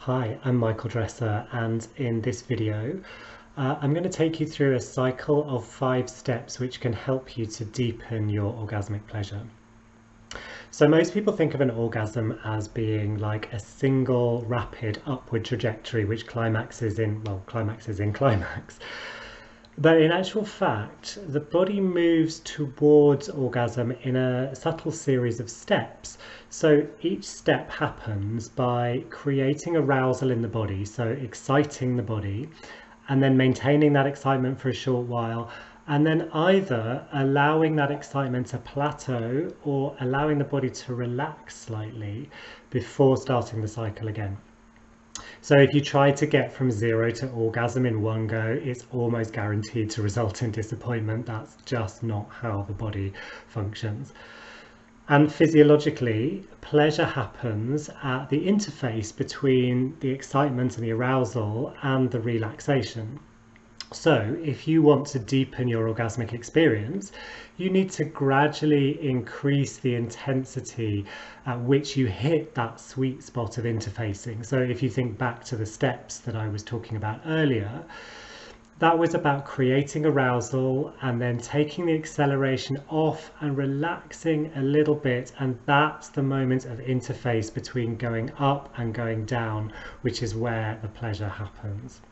Hi, I'm Michael Dresser, and in this video I'm going to take you through a cycle of 5 steps which can help you to deepen your orgasmic pleasure. So most people think of an orgasm as being like a single rapid upward trajectory which climaxes in climax. But in actual fact, the body moves towards orgasm in a subtle series of steps. So each step happens by creating arousal in the body, so exciting the body, and then maintaining that excitement for a short while, and then either allowing that excitement to plateau or allowing the body to relax slightly before starting the cycle again. So if you try to get from 0 to orgasm in one go, it's almost guaranteed to result in disappointment. That's just not how the body functions. And physiologically, pleasure happens at the interface between the excitement and the arousal and the relaxation. So if you want to deepen your orgasmic experience, you need to gradually increase the intensity at which you hit that sweet spot of interfacing. So if you think back to the steps that I was talking about earlier, that was about creating arousal and then taking the acceleration off and relaxing a little bit, and that's the moment of interface between going up and going down, which is where the pleasure happens.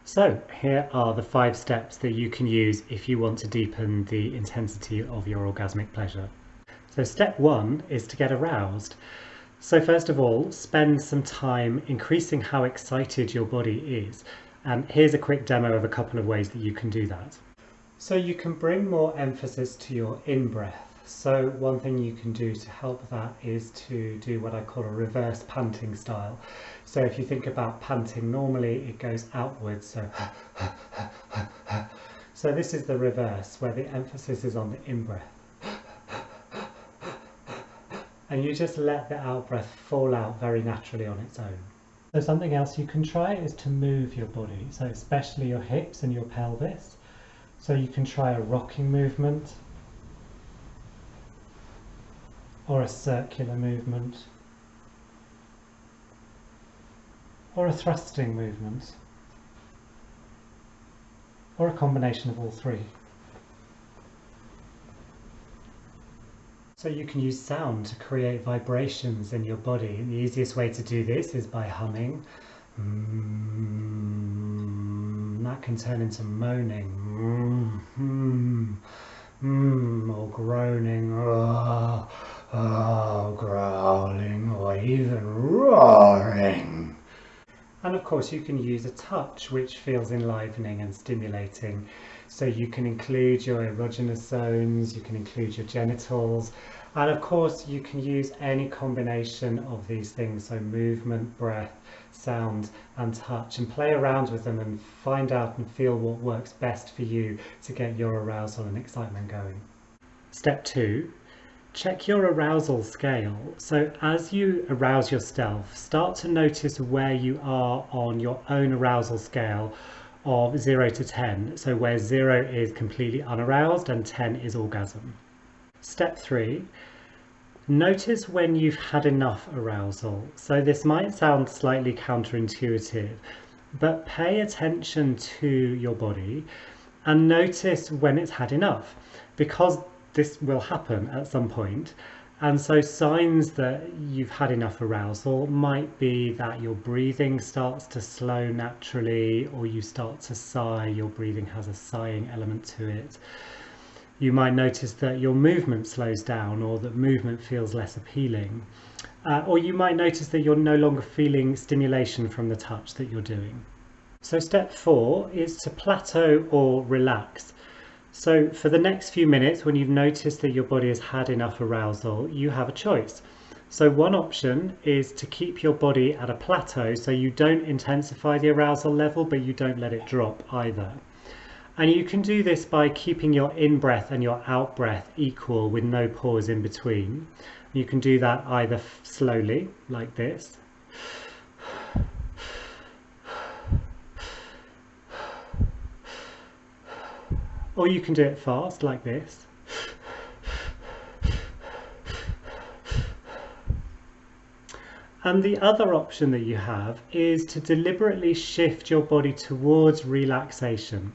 So here are the 5 steps that you can use if you want to deepen the intensity of your orgasmic pleasure. So step 1 is to get aroused. So first of all, spend some time increasing how excited your body is. And here's a quick demo of a couple of ways that you can do that. So you can bring more emphasis to your in-breath. So one thing you can do to help that is to do what I call a reverse panting style. So if you think about panting normally, it goes outwards. So this is the reverse, where the emphasis is on the in-breath. And you just let the out-breath fall out very naturally on its own. So something else you can try is to move your body, so especially your hips and your pelvis. So you can try a rocking movement, or a circular movement, or a thrusting movement, or a combination of all three. So you can use sound to create vibrations in your body. And the easiest way to do this is by humming. That can turn into moaning, or groaning, growling, or even roaring. And of course you can use a touch which feels enlivening and stimulating. So you can include your erogenous zones, you can include your genitals, and of course you can use any combination of these things, so movement, breath, sound and touch, and play around with them and find out and feel what works best for you to get your arousal and excitement going. Step 2. Check your arousal scale. So as you arouse yourself, start to notice where you are on your own arousal scale of 0 to 10. So where 0 is completely unaroused and 10 is orgasm. Step 3. Notice when you've had enough arousal. So this might sound slightly counterintuitive, but pay attention to your body and notice when it's had enough, because this will happen at some point. And so signs that you've had enough arousal might be that your breathing starts to slow naturally, or you start to sigh, your breathing has a sighing element to it. You might notice that your movement slows down, or that movement feels less appealing. Or you might notice that you're no longer feeling stimulation from the touch that you're doing. So step 4 is to plateau or relax. So for the next few minutes, when you've noticed that your body has had enough arousal, you have a choice. So one option is to keep your body at a plateau, so you don't intensify the arousal level, but you don't let it drop either. And you can do this by keeping your in-breath and your out-breath equal with no pause in between. You can do that either slowly, like this, or you can do it fast, like this. And the other option that you have is to deliberately shift your body towards relaxation.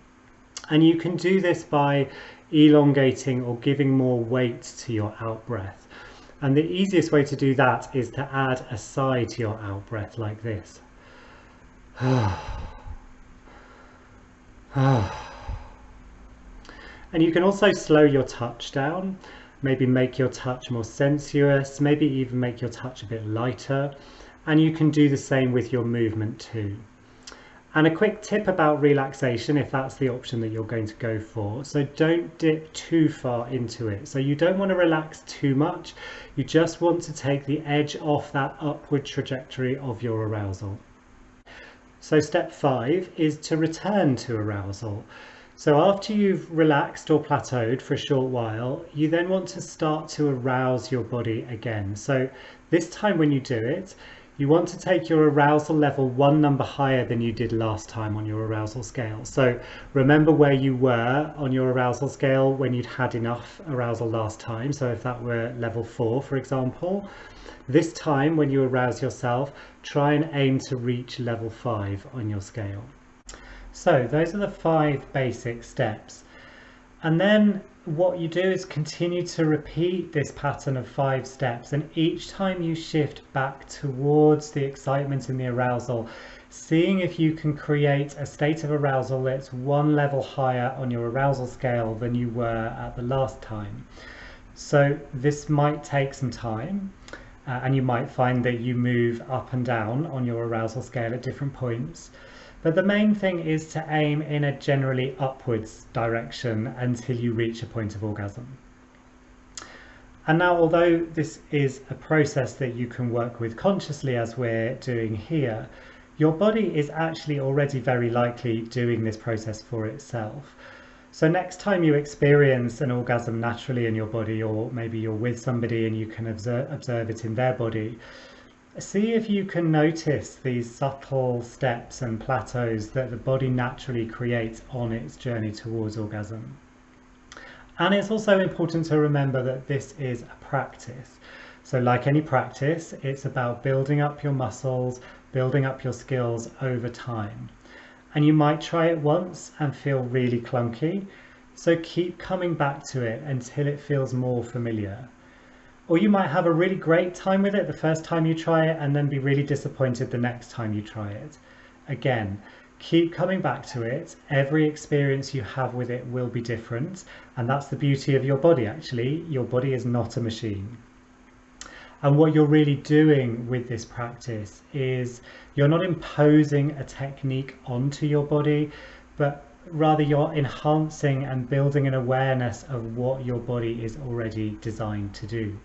And you can do this by elongating or giving more weight to your out breath. And the easiest way to do that is to add a sigh to your out breath like this. And you can also slow your touch down, maybe make your touch more sensuous, maybe even make your touch a bit lighter. And you can do the same with your movement too. And a quick tip about relaxation, if that's the option that you're going to go for, so don't dip too far into it. So you don't want to relax too much, you just want to take the edge off that upward trajectory of your arousal. So step 5 is to return to arousal. So after you've relaxed or plateaued for a short while, you then want to start to arouse your body again. So this time when you do it, you want to take your arousal level 1 number higher than you did last time on your arousal scale. So remember where you were on your arousal scale when you'd had enough arousal last time. So if that were level 4, for example, this time when you arouse yourself, try and aim to reach level 5 on your scale. So those are the 5 basic steps. And then what you do is continue to repeat this pattern of 5 steps, and each time you shift back towards the excitement and the arousal, seeing if you can create a state of arousal that's 1 level higher on your arousal scale than you were at the last time. So this might take some time, and you might find that you move up and down on your arousal scale at different points. But the main thing is to aim in a generally upwards direction until you reach a point of orgasm. And now, although this is a process that you can work with consciously as we're doing here, your body is actually already very likely doing this process for itself. So next time you experience an orgasm naturally in your body, or maybe you're with somebody and you can observe it in their body, see if you can notice these subtle steps and plateaus that the body naturally creates on its journey towards orgasm. And it's also important to remember that this is a practice. So like any practice, it's about building up your muscles, building up your skills over time. And you might try it once and feel really clunky, so keep coming back to it until it feels more familiar. Or you might have a really great time with it the first time you try it and then be really disappointed the next time you try it. Again, keep coming back to it. Every experience you have with it will be different, and that's the beauty of your body actually. Your body is not a machine. And what you're really doing with this practice is you're not imposing a technique onto your body, but rather you're enhancing and building an awareness of what your body is already designed to do.